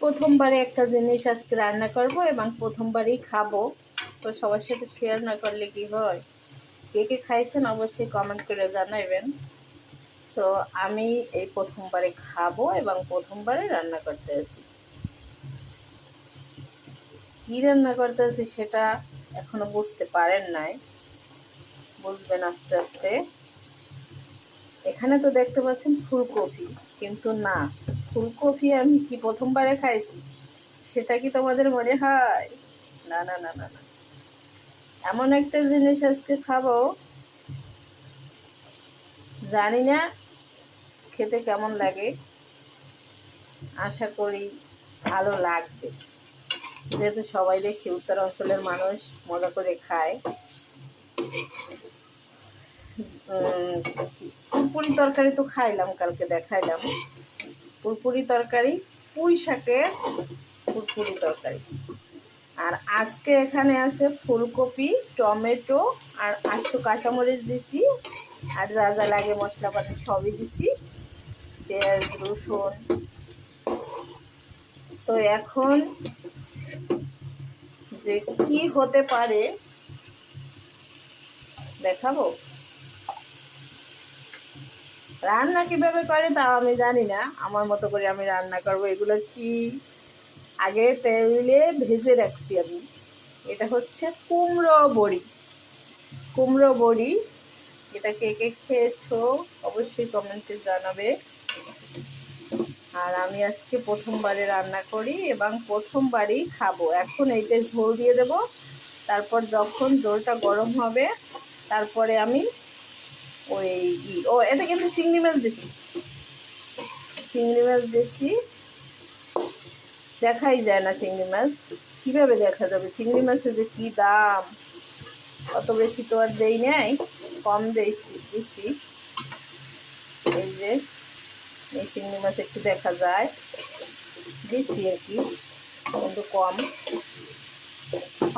প্রথমবারে একটা জিনিস আজকে রান্না করব এবং প্রথমবারই খাবো, তো সবার সাথে শেয়ার না করলে কি হয়? কে কে খাইছেন অবশ্যই কমেন্ট করে জানাবেন। তো আমি এই প্রথমবারে খাবো এবং প্রথমবারে রান্না করতে আছি। কি রান্না করতে আছি সেটা এখনো বুঝতে পারেন নাই, বুঝবেন আস্তে আস্তে। এখানে তো দেখতে পাচ্ছেন ফুলকপি, কিন্তু না, ফুলকপি আমি কি প্রথমবারে খাইছি সেটা কি তোমাদের মনে হয়? না না না না না, এমন একটা জিনিস আজকে খাবো, জানি না খেতে কেমন লাগে, আশা করি ভালো লাগবে, যেহেতু সবাই দেখি উত্তর অঞ্চলের মানুষ মজা করে খায়। পুরপুরি তরকারি তো খাইলাম, কালকে দেখাইলাম পুরপুরি তরকারি, পুঁই শাকের পুরপুরি তরকারি। আর আজকে এখানে আছে ফুলকপি, টমেটো, আর আস্ত কাঁচামরিচ দিছি, আর যা যা লাগে মশলাপাতি সবই দিছি, পেঁয়াজ রসুন। তো এখন যে কি হতে পারে দেখাবো। রান্না কিভাবে করে তাও আমি জানি না, আমার মতো করে আমি রান্না করব। এগুলো কি আগে তেলে ভেজে রাখছি আমি। এটা হচ্ছে কুমড়ো বড়ি, কুমড়ো বড়ি। এটা কে কে খেয়েছো অবশ্যই কমেন্টে জানাবে। আর আমি আজকে প্রথমবারে রান্না করি এবং প্রথমবারই খাবো। এখন এইটা ঝোল দিয়ে দেব, তারপর যখন ঝোলটা গরম হবে তারপরে আমি ওই এতে কিন্তু চিংড়ি মাছ দিছি, চিংড়ি মাছ দিছি। দেখাই যায় না চিংড়ি মাছ, কিভাবে দেখা যাবে? চিংড়ি মাছের যে কি দাম, অত বেশি তো আর দেই নাই, কম দিছি। এই যে এই চিংড়ি মাছ একটু দেখা যায়, দিচ্ছি আর কি, কিন্তু কম,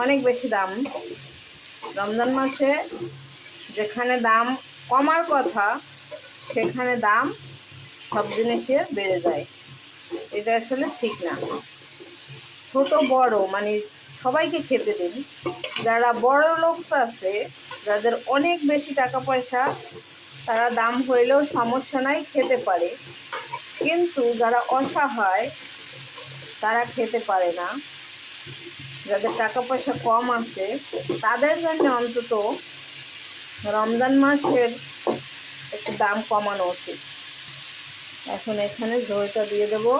অনেক বেশি দাম। রমজান মাসে যেখানে দাম কমার কথা সেখানে দাম সব জিনিসের বেড়ে যায়, এটা আসলে ঠিক না। ছোট বড় মানে সবাইকে খেতে দিন। যারা বড় লোক আছে, যাদের অনেক বেশি টাকা পয়সা, তারা দাম হইলেও সমস্যা নাই, খেতে পারে। কিন্তু যারা অসহায় তারা খেতে পারে না, যাদের টাকা পয়সা কম আছে তাদের জন্য অন্তত রমজান মাসের একটু দাম কমানো উচিত। এখন এখানে ঝোলটা দিয়ে দেবো।